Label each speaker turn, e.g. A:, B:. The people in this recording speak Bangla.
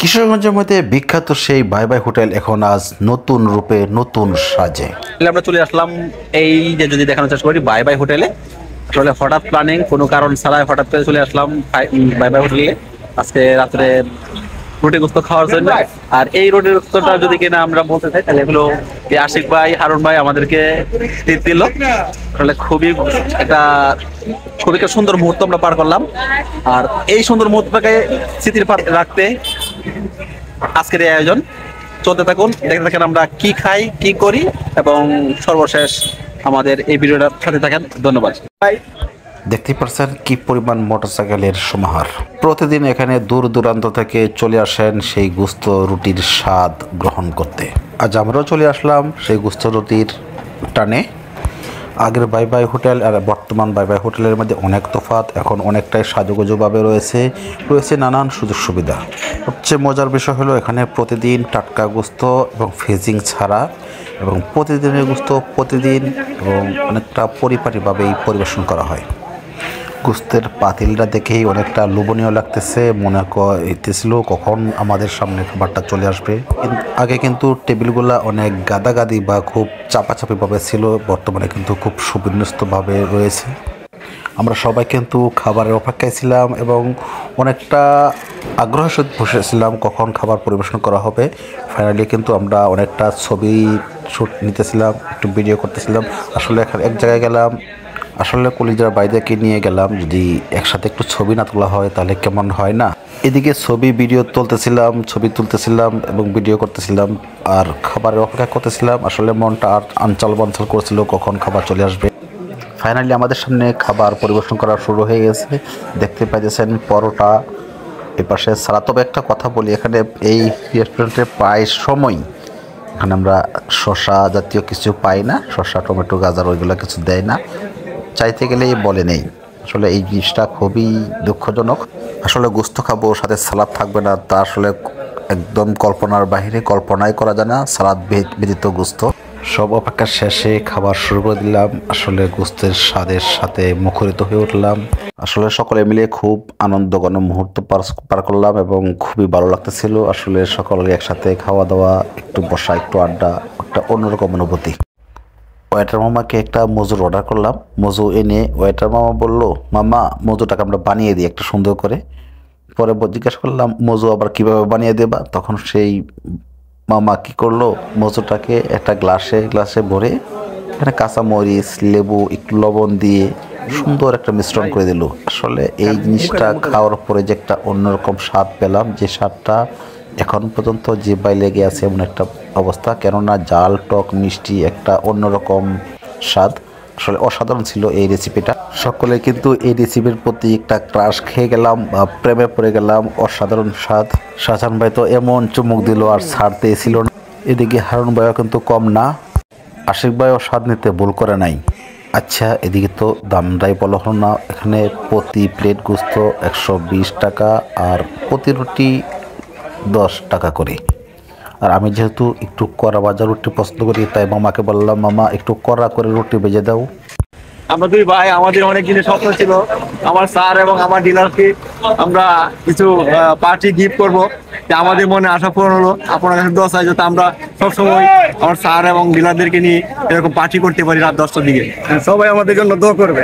A: কিশোরগঞ্জের মধ্যে বিখ্যাত সেই বাই বাই হোটেল এখন আজ নতুন রূপে নতুন সাজে।
B: আমরা চলে আসলাম এই যে যদি দেখানোর চেষ্টা করি বাই বাই হোটেলে। আসলে হঠাৎ প্ল্যানিং, কোনো কারণ ছাড়াই হঠাৎ করে চলে আসলাম বাই বাই হোটেলে আজকে রাত্রে রুটি গোস্ত খাওয়ার জন্য। আর এই রুটি গোস্তটা যদি কিনা আমরা বলতে চাই তাহলে এগুলো আশিক ভাই, হারুন ভাই আমাদেরকে দিল। আসলে খুবই একটা সুন্দর মুহূর্ত আমরা পার করলাম। আর এই সুন্দর মুহূর্তটাকে স্মৃতির পার রাখতে আজকের এই আয়োজন। চলতে থাকুন, দেখতে থাকেন আমরা কি খাই, কি করি, এবং সর্বশেষ আমাদের এই ভিডিওটার সাথে থাকেন। ধন্যবাদ।
A: দেখতেই পাচ্ছেন কি পরিমাণ মোটরসাইকেলের সমাহার। প্রতিদিন এখানে দূর দূরান্ত থেকে চলে আসেন সেই গুস্ত রুটির স্বাদ গ্রহণ করতে। আজ আমরাও চলে আসলাম সেই গুস্ত রুটির টানে। আগের বাই বাই হোটেল আর বর্তমান বাই বাই হোটেলের মধ্যে অনেক তফাৎ। এখন অনেকটাই সাজুগুজুভাবে রয়েছে নানান সুযোগ সুবিধা। সবচেয়ে মজার বিষয় হলো এখানে প্রতিদিন টাটকা গোস্ত এবং ফ্রিজিং ছাড়া, এবং প্রতিদিনের গোস্ত প্রতিদিন এবং অনেকটা পরিপাটিভাবেই পরিবেশন করা হয়। গোস্তের পাতিলটা দেখেই অনেকটা লোভনীয় লাগতেছে, মনে হইতেছিল কখন আমাদের সামনে খাবারটা চলে আসবে। আগে কিন্তু টেবিলগুলা অনেক গাদাগাদি বা খুব চাপাচাপিভাবে ছিল, বর্তমানে কিন্তু খুব সুবিন্যস্তভাবে রয়েছে। আমরা সবাই কিন্তু খাবারের অপেক্ষায় ছিলাম এবং অনেকটা আগ্রহের সাথে বসেছিলাম কখন খাবার পরিবেশন করা হবে। ফাইনালি কিন্তু আমরা অনেকটা ছবি শ্যুট নিতেছিলাম, একটু ভিডিও করতেছিলাম। আসলে এক জায়গায় গেলাম, আসলে কলিজার বাইরেকে নিয়ে গেলাম, যদি একসাথে একটু ছবি না তোলা হয় তাহলে কেমন হয় না। এদিকে ভিডিও ছবি তুলতেছিলাম এবং ভিডিও করতেছিলাম, আর খাবারের অপেক্ষা করতেছিলাম। আসলে মনটা আর আনচাল বানচাল করছিল কখন খাবার চলে আসবে। ফাইনালি আমাদের সামনে খাবার পরিবেশন করা শুরু হয়ে গেছে। দেখতে পাইতেছেন পরোটা, এপাশে সালাদ। তবে একটা কথা বলি, এখানে এই রেস্টুরেন্টে প্রায় সময় এখানে আমরা শসা জাতীয় কিছু পাই না। শসা, টমেটো, গাজর ওইগুলো কিছু দেয় না, চাইতে গেলেই বলে নেই। আসলে এই জিনিসটা খুবই দুঃখজনক। আসলে গোস্ত খাবো, সাথে সালাদ থাকবে না, তা আসলে একদম কল্পনার বাইরে, কল্পনাই করা যায় না। সালাদ ব্যতীত গোস্ত। সব অপেক্ষা শেষে খাবার শুরু করে দিলাম। আসলে গোস্তের স্বাদের সাথে মুখরিত হয়ে উঠলাম। আসলে সকলে মিলে খুব আনন্দঘন মুহূর্ত পার করলাম এবং খুবই ভালো লাগতেছিল। আসলে সকলে একসাথে খাওয়া দাওয়া, একটু বসা, একটু আড্ডা, একটা অন্যরকম অনুভূতি। ওয়েটার মামাকে একটা মজুর অর্ডার করলাম। মজু এনে ওয়েটার মামা বলল, মামা মজুটাকে আমরা বানিয়ে দিই একটা সুন্দর করে। পরে জিজ্ঞাসা করলাম, মজু আবার কিভাবে বানিয়ে দেবা? তখন সেই মামা কি করলো, মজুটাকে একটা গ্লাসে ভরে এখানে কাঁচামরিচ, লেবু, একটু লবণ দিয়ে সুন্দর একটা মিশ্রণ করে দিল। আসলে এই জিনিসটা খাওয়ার পরে যে একটা অন্যরকম স্বাদ পেলাম, যে স্বাদটা এখন পর্যন্ত জিহ্বায় লেগে আছে এমন একটা অবস্থা। কেননা জাল, টক, মিষ্টি, একটা অন্যরকম স্বাদ। আসলে অসাধারণ ছিল এই রেসিপিটা। সকলে কিন্তু এই রেসিপির প্রতি একটা ক্রাশ খেয়ে গেলাম, প্রেমে পড়ে গেলাম। অসাধারণ স্বাদ। শাহজাহান ভাই তো এমন চুমুক দিল আর ছাড়তেই ছিল না। এদিকে হারুন ভাইও কিন্তু কম না, আশিক ভাইও স্বাদ নিতে ভুল করে নাই। আচ্ছা, এদিকে তো দামটাই বলা হলো না। এখানে প্রতি প্লেট গোস্ত 120 টাকা আর প্রতি রুটি 10 টাকা করে। আর আমি যেহেতু একটু কড়া ভাজা রুটি পছন্দ করি, তাই মামাকে বললাম, মামা একটু কড়া করে রুটি ভেজে দাও।
B: আমরা দুই ভাই, আমাদের অনেক দিনের স্বপ্ন ছিল আমার স্যার এবং আমার ডিলারকে আমরা কিছু পার্টি গিফট করবো। আমাদের মনে আশা পূরণ হলো। আপনার কাছে দোয়া চাই যাতে আমরা সবসময় আমার স্যার এবং ডিলারদেরকে নিয়ে এরকম পার্টি করতে পারি রাত 10টার দিকে। সবাই আমাদের জন্য দোয়া করবে।